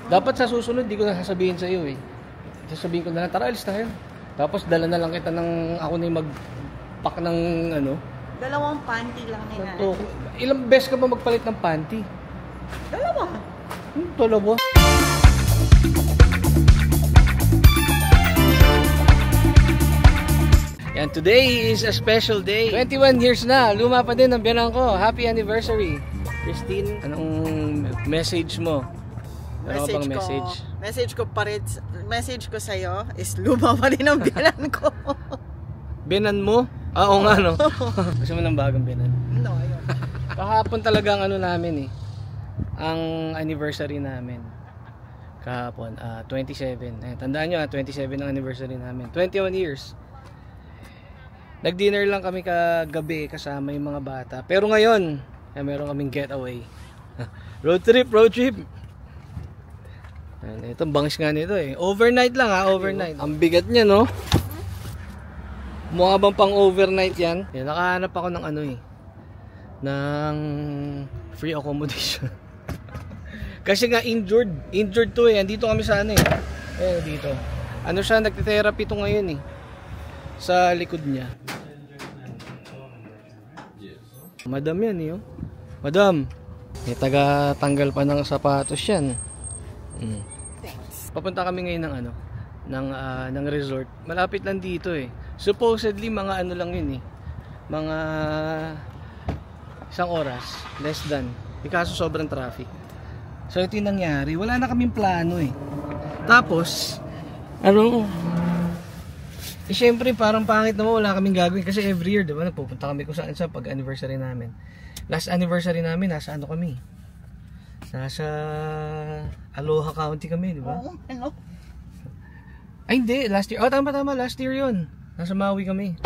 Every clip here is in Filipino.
Dapat sa susunod, di ko na sasabihin sa iyo eh. Sasabihin ko na lang, tara, alis tayo. Tapos dala na lang kita ng, ako na yung mag-pack ng ano. 2 panty lang nila. Ilang beses ka ba magpalit ng panty? 2. 2. Yan, today is a special day. 21 years na, luma pa din ang biyanan ko. Happy anniversary. Christine, anong message mo? Ano bang message? Message ko sa'yo is luma pa din ang biyanan ko. Biyanan mo? Oo nga no. Gusto mo ng bagong biyanan? No, ayun. Kahapon talaga ang ano namin eh. Ang anniversary namin. Kahapon, 27. Tandaan nyo 27 ang anniversary namin. 21 years. Nag-dinner lang kami kagabi kasama yung mga bata. Pero ngayon, meron kaming getaway. Road trip. Itong bangis nga nito eh. Overnight lang overnight. Ang bigat niya no. Mukha bang pang overnight yan? Nakahanap ako ng ano eh. Ng free accommodation. Kasi nga injured to eh. Andito kami sa ano eh. Dito. Ano siya, nagte-therapy to ngayon eh. Sa likod niya. Madam yan eh. Madam. May taga-tanggal pa ng sapatos yan. Thanks. Papunta kami ngayon ng ano, ng resort. Malapit lang dito eh. Supposedly mga ano lang yun eh. Mga 1 oras, less than. Kaso sobrang traffic. So ito yung nangyari. Wala na kaming plano eh. Tapos syempre parang pangit naman wala kaming gagawin kasi every year, diba? Nagpupunta kami kung saan sa pag-anniversary namin. Last anniversary namin, nasa ano kami? Nasa Aloha County kami, diba? Oo, ano? Ay hindi, last year. Tama, last year yun. Nasa Maui kami.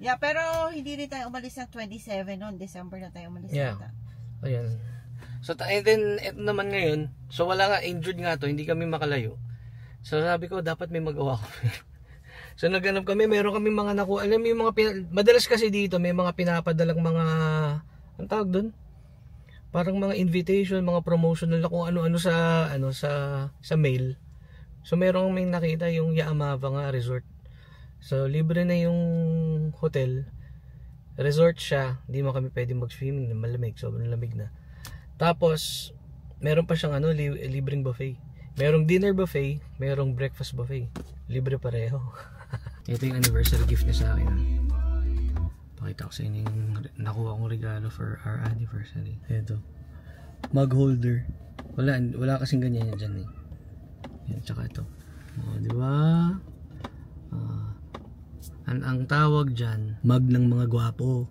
Yeah, pero hindi rin tayo umalis ng 27 noon. December na tayo umalis. Yeah. Ayan. So, and then, ito naman ngayon, so wala nga, injured nga to, hindi kami makalayo. So, sabi ko, dapat may magawa kami. So, naghanap kami, meron kami mga nakuha. Alam mo yung mga, madalas kasi dito, may mga pinapadalang mga, ang tawag dun? Parang mga invitation, mga promotional na kung ano-ano sa mail. So, meron may nakita yung Yaamava nga resort. So, libre na yung hotel. Resort siya, hindi mo kami pwedeng mag-swimming, malamig, sobrang lamig na. Tapos, meron pa siyang libreng buffet. Merong dinner buffet, merong breakfast buffet. Libre pareho. Ito yung anniversary gift niya sa akin. Pakita ko sa inyo yung nakuha kong regalo for our anniversary. Ito. Mug holder. Wala kasing ganyan yan dyan eh. Yan, tsaka ito. O, diba? Ang tawag dyan, mug ng mga gwapo.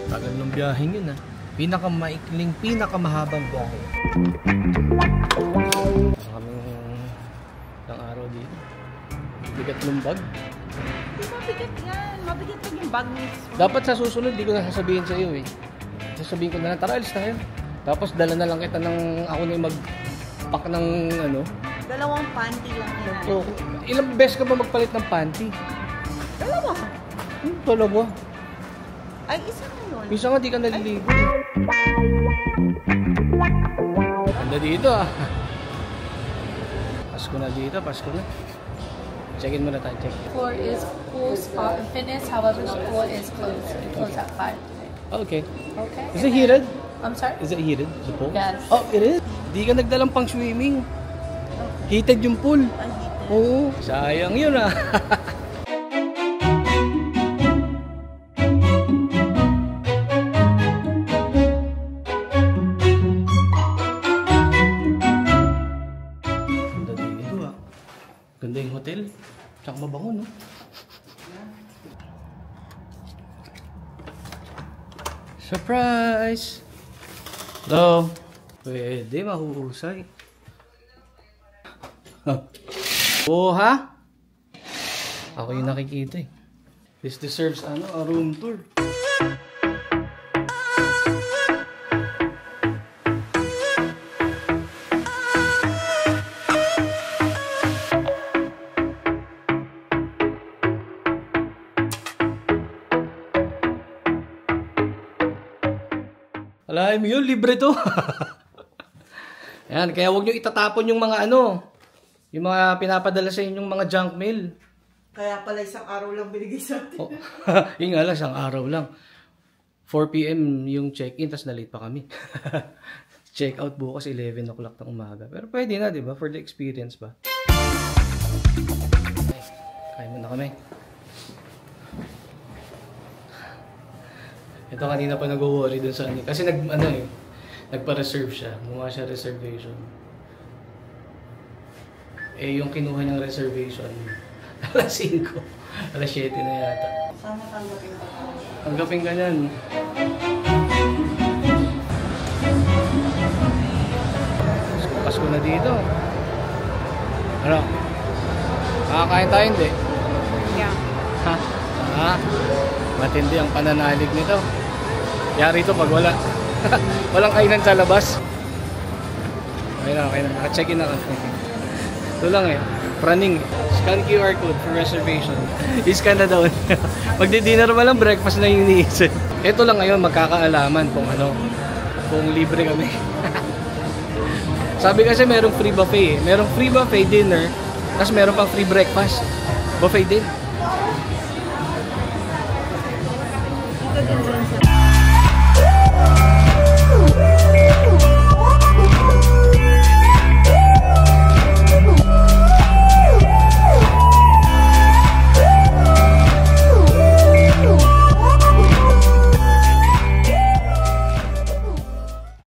Tagal ng biyaheng yun Pinakamaikling, pinakamahabang biyahe. Kaming ng araw dito. Bigat ng bag. Mabigat yan. Mabigat lang yung bag mix. Dapat sa susunod, di ko na sasabihin sa iyo eh. Sasabihin ko na lang, tara, alis tayo. Tapos dala na lang kita ng, ako na yung mag-pack ng ano. 2 panty lang nila. Ilang beses ka ba magpalit ng panty? 2. 2. Ay, isa na yun. Minsan nga di ka naliligo. Ganda dito Pasko na dito, Pasko na. Check-in muna tayo, check. Floor is pool, spa, and fitness. However, the pool is closed. It closed at 5 today. Okay. Okay. Is it heated? I'm sorry? Is it heated, the pool? Yes. Oh, it is? Di ka nagdalang pang swimming. Heated yung pool. Oo. Sayang yun Ganda yung hotel. Tsaka mabango, no? Surprise! Hello? Pwede, mahuhusay. Oh, ha? Ako yung nakikita eh. This deserves a room tour. Alahin mo yun, libre to. Ayan, kaya huwag nyo itatapon yung mga ano, yung mga pinapadala sa inyong mga junk mail. Kaya pala isang araw lang binigay sa atin. Oh, yun nga lang, isang araw lang. 4 p.m. yung check-in, tas na-late pa kami. Check out bukas 11 o'clock ng umaga. Pero pwede na, di ba? For the experience ba? Okay, kain muna kami. Ito kanina pa nag-worry dun sa ano. Kasi nagpa-reserve siya. Gumawa siya reservation. Eh, yung kinuha niyang reservation, alas 5. Alas 7 na yata. Sana tanggapin ko. Tanggapin ka niyan. Pasko na dito. Ano? Makakain tayo hindi? Yeah. Ha? Ha? Matindi ang pananalig nito. Yari ito pag wala. Walang kainan sa labas. Okay na. Naka-check-in na kasi. Ito lang eh. Praning. Scan QR code for reservation. I-scan na daw. Magdi-dinner mo lang, breakfast na yung iniisip. Ito lang ngayon, magkakaalaman kung ano. Kung libre kami. Sabi kasi merong free buffet eh. Merong free buffet dinner, tapos meron pang free breakfast. Buffet din. Ito din